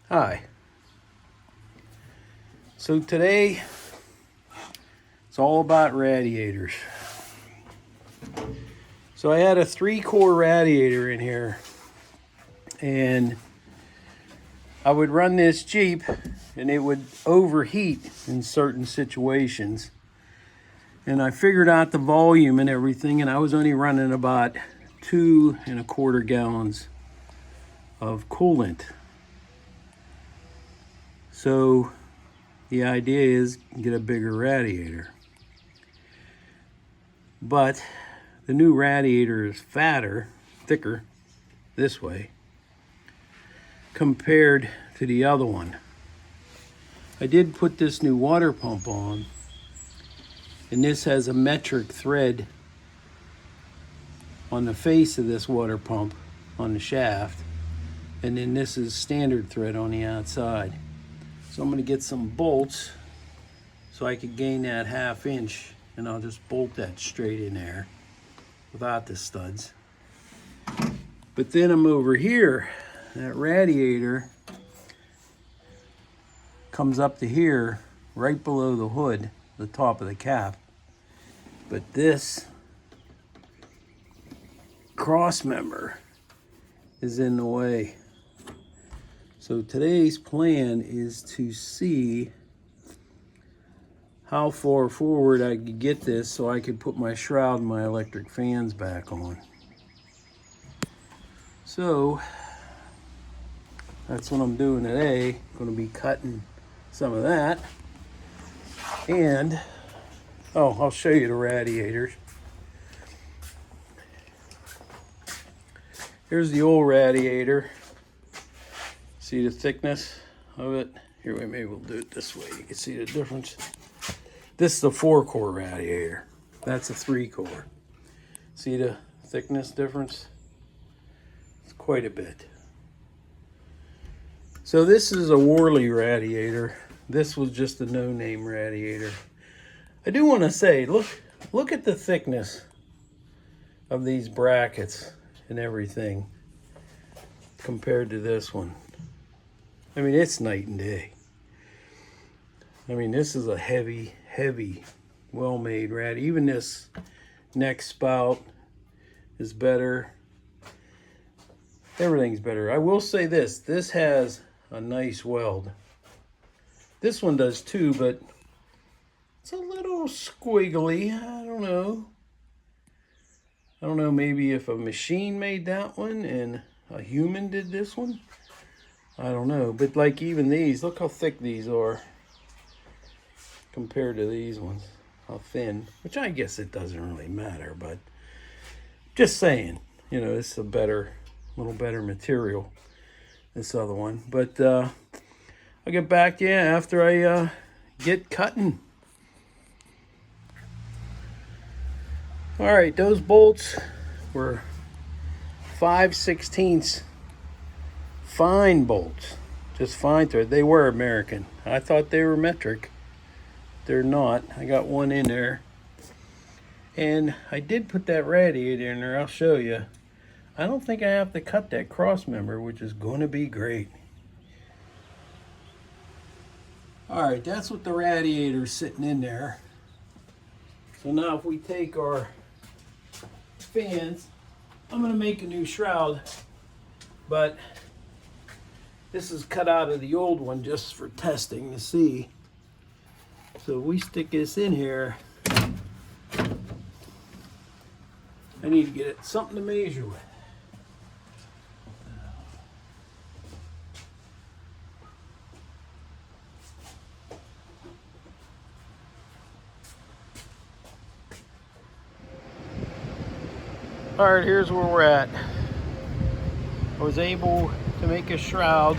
Hi. So today it's all about radiators. So I had a 3-core radiator in here, and I would run this Jeep and it would overheat in certain situations. And I figured out the volume and everything, and I was only running about 2¼ gallons of coolant. So the idea is get a bigger radiator. But the new radiator is fatter, thicker, this way, compared to the other one. I did put this new water pump on, and this has a metric thread on the face of this water pump on the shaft, and then this is standard thread on the outside. So I'm going to get some bolts so I could gain that 1/2 inch, and I'll just bolt that straight in there without the studs. But then I'm over here, that radiator comes up to here, right below the hood, the top of the cap. But this cross member is in the way. So today's plan is to see how far forward I could get this so I could put my shroud and my electric fans back on. So that's what I'm doing today. I'm going to be cutting some of that. And, oh, I'll show you the radiators. Here's the old radiator. See the thickness of it? Here, maybe we'll do it this way. You can see the difference. This is a 4-core radiator. That's a 3-core. See the thickness difference? It's quite a bit. So this is a Willys radiator. This was just a no-name radiator. I do want to say, look at the thickness of these brackets and everything compared to this one. I mean, it's night and day. I mean, this is a heavy, well-made radiator. Even this neck spout is better. Everything's better. I will say this has a nice weld. This one does too, but it's a little squiggly. I don't know, maybe if a machine made that one and a human did this one. I don't know, but like even these, look how thick these are compared to these ones, how thin, which I guess it doesn't really matter, but just saying, you know, this is a little better material, this other one. But I'll get back to you after I get cutting. All right, those bolts were 5/16 fine bolts, just fine thread. They were American. I thought they were metric. They're not. I got one in there. And I did put that radiator in there. I'll show you. I don't think I have to cut that cross member, which is going to be great. All right, that's what the radiator's sitting in there. So now if we take our fans, I'm going to make a new shroud, but this is cut out of the old one just for testing to see. So if we stick this in here, I need to get it something to measure with. All right, here's where we're at. I was able to make a shroud.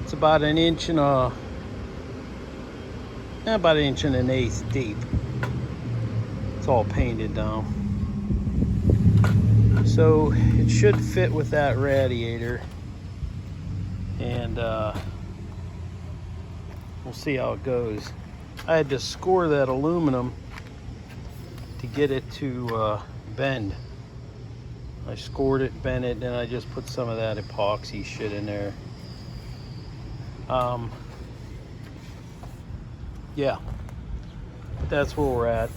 It's about 1 inch and about 1 1/8 deep. It's all painted down. So it should fit with that radiator, and we'll see how it goes. I had to score that aluminum to get it to bend. I scored it, bent it, and I just put some of that epoxy shit in there. Yeah, but that's where we're at.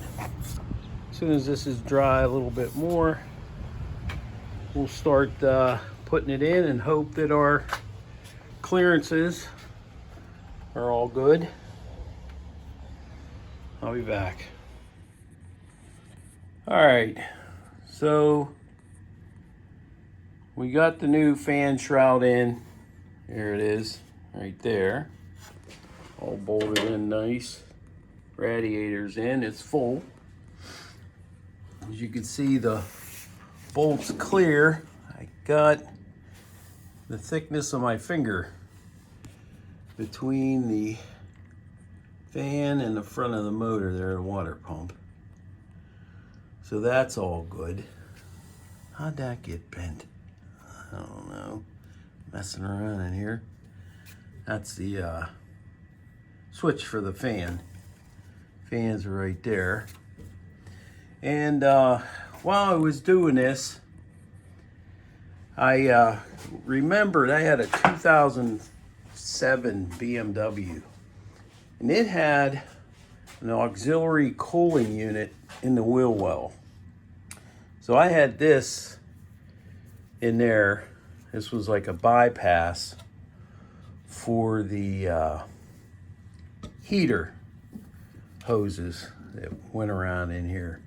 As soon as this is dry a little bit more, we'll start putting it in and hope that our clearances are all good. I'll be back. All right, so we got the new fan shroud in. Here it is, right there. All bolted in nice. Radiator's in, it's full. As you can see, the bolt's clear. I got the thickness of my finger between the fan and the front of the motor there, the water pump. So that's all good. How'd that get bent? I don't know. Messing around in here. That's the switch for the fan. Fans are right there. And while I was doing this, I remembered I had a 2007 BMW, and it had an auxiliary cooling unit in the wheel well. So I had this in there. This was like a bypass for the heater hoses that went around in here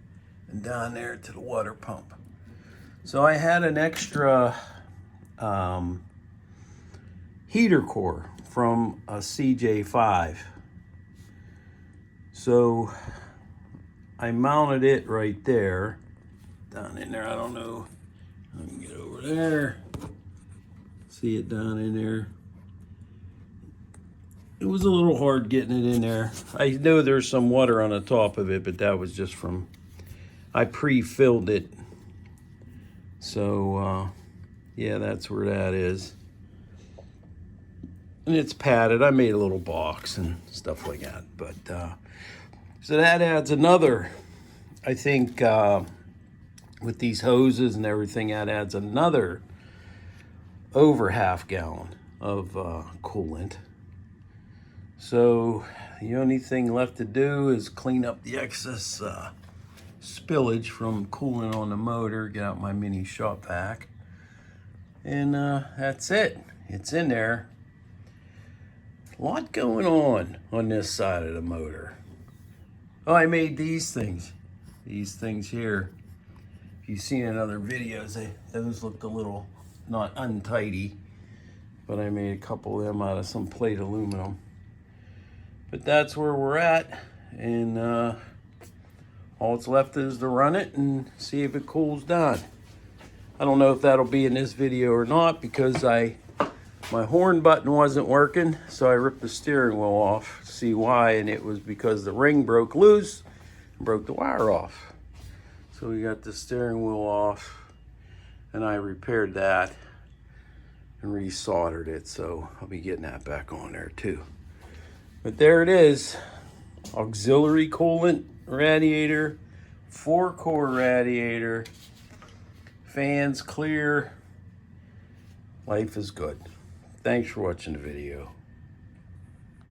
and down there to the water pump. So I had an extra heater core from a CJ5. So I mounted it right there, down in there. I don't know, I can get over there. See it down in there. It was a little hard getting it in there. I know there's some water on the top of it, but that was just from, I pre-filled it. So, yeah, that's where that is. And it's padded. I made a little box and stuff like that. But, so that adds another, I think, with these hoses and everything, that adds another over half gallon of coolant. So the only thing left to do is clean up the excess spillage from cooling on the motor, get out my mini shop vac, and that's it. It's in there. A lot going on this side of the motor. Oh, I made these things. These things here. If you've seen in other videos, those looked a little not untidy, but I made a couple of them out of some plate aluminum. But that's where we're at, and all that's left is to run it and see if it cools down. I don't know if that'll be in this video or not, because my horn button wasn't working, so I ripped the steering wheel off to see why, and it was because the ring broke loose and broke the wire off. So we got the steering wheel off, and I repaired that and resoldered it, so I'll be getting that back on there too. But there it is, auxiliary coolant radiator, 4-core radiator, fans clear, life is good. Thanks for watching the video.